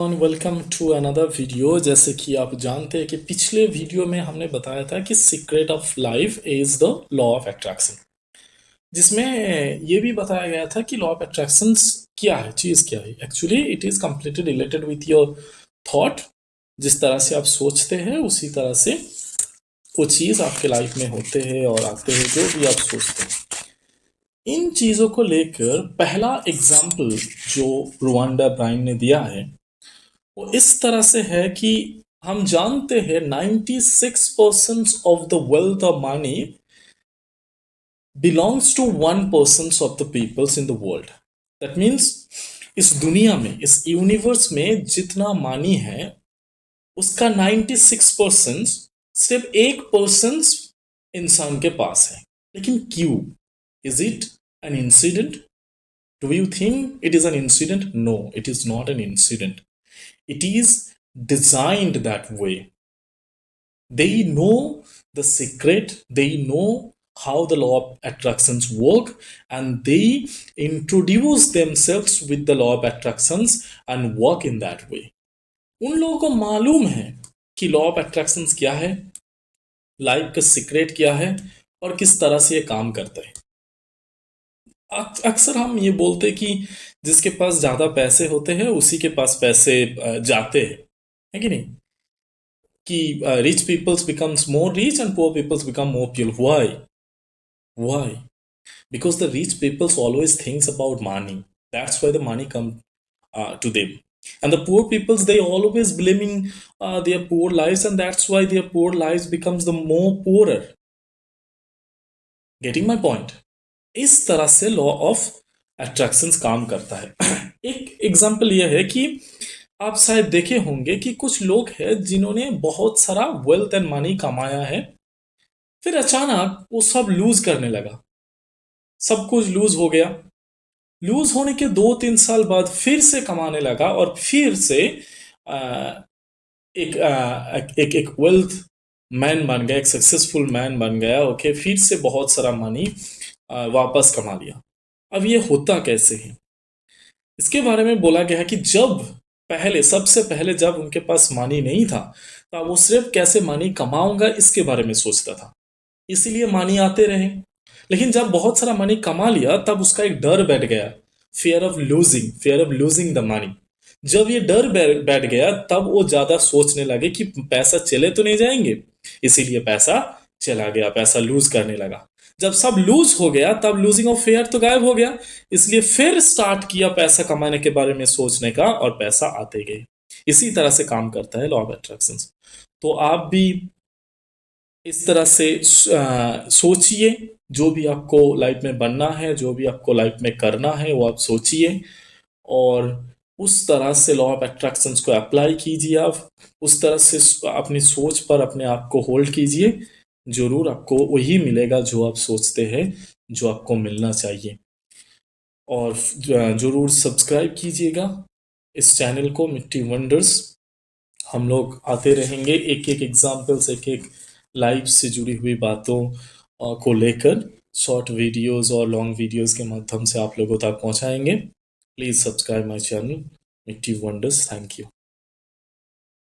Welcome to another video. जैसे कि आप जानते हैं कि पिछले वीडियो में हमने बताया था कि secret of life is the law of attraction, जिसमें ये भी बताया गया था कि लॉ ऑफ अट्रैक्शन क्या है, चीज़ क्या है। Actually it is completely related with your thought. जिस तरह से आप सोचते हैं उसी तरह से वो चीज़ आपके लाइफ में होते हैं और आते हैं, जो भी आप सोचते हैं। इन चीज़ों को लेकर पहला एग्जाम्पल जो रुवांडा ब्राइन ने दिया है वो इस तरह से है कि हम जानते हैं 96% of the wealth of money belongs to 1% of the peoples in the world. That means इस दुनिया में, इस यूनिवर्स में जितना मनी है उसका 96% सिर्फ 1% इंसान के पास है। लेकिन क्यों? Is it an incident? Do you think it is an incident? No, it is not an incident. It is designed that way. They know the secret, they know how the law of attractions work, and they introduce themselves with the law of attractions and work in that way. उन लोगों को मालूम है कि law of attractions क्या है, life का secret क्या है और किस तरह से ये काम करता है। अक्सर हम ये बोलते हैं कि जिसके पास ज़्यादा पैसे होते हैं उसी के पास पैसे जाते हैं, है कि नहीं? कि rich peoples becomes more rich and poor peoples become more poor. Why? Because the rich peoples always thinks about money. That's why the money come to them. And the poor peoples, they always blaming their poor lives, and that's why their poor lives becomes the more poorer. Getting my point? इस तरह से law of attractions काम करता है। एक example यह है कि आप शायद देखे होंगे कि कुछ लोग हैं जिन्होंने बहुत सारा वेल्थ एंड मनी कमाया है, फिर अचानक वो सब लूज करने लगा, सब कुछ लूज हो गया। लूज होने के 2-3 साल बाद फिर से कमाने लगा और फिर से आ, एक वेल्थ मैन बन गया, एक सक्सेसफुल मैन बन गया। ओके, फिर से बहुत सारा मनी वापस कमा लिया। अब ये होता कैसे है, इसके बारे में बोला गया है कि जब पहले, सबसे पहले जब उनके पास मनी नहीं था तब वो सिर्फ कैसे मनी कमाऊंगा इसके बारे में सोचता था, इसीलिए मनी आते रहे। लेकिन जब बहुत सारा मनी कमा लिया तब उसका एक डर बैठ गया, fear of losing the money. जब ये डर बैठ गया तब वो ज्यादा सोचने लगे कि पैसा चले तो नहीं जाएंगे, इसीलिए पैसा चला गया, पैसा लूज करने लगा। जब सब लूज हो गया तब लूजिंग ऑफ फेयर तो गायब हो गया, इसलिए फिर स्टार्ट किया पैसा कमाने के बारे में सोचने का और पैसा आते गए। इसी तरह से काम करता है लॉ ऑफ अट्रैक्शन। तो आप भी इस तरह से सोचिए, जो भी आपको लाइफ में बनना है, जो भी आपको लाइफ में करना है वो आप सोचिए और उस तरह से लॉ ऑफ अट्रैक्शंस को अप्लाई कीजिए। आप उस तरह से अपनी सोच पर अपने आप को होल्ड कीजिए, जरूर आपको वही मिलेगा जो आप सोचते हैं, जो आपको मिलना चाहिए। और जरूर सब्सक्राइब कीजिएगा इस चैनल को, मिट्टी वंडर्स। हम लोग आते रहेंगे एक एक एग्जाम्पल्स, एक एक लाइफ से जुड़ी हुई बातों को लेकर शॉर्ट वीडियोस और लॉन्ग वीडियोस के माध्यम से आप लोगों तक पहुंचाएंगे। प्लीज़ सब्सक्राइब माय चैनल मिट्टी वंडर्स। Thank you.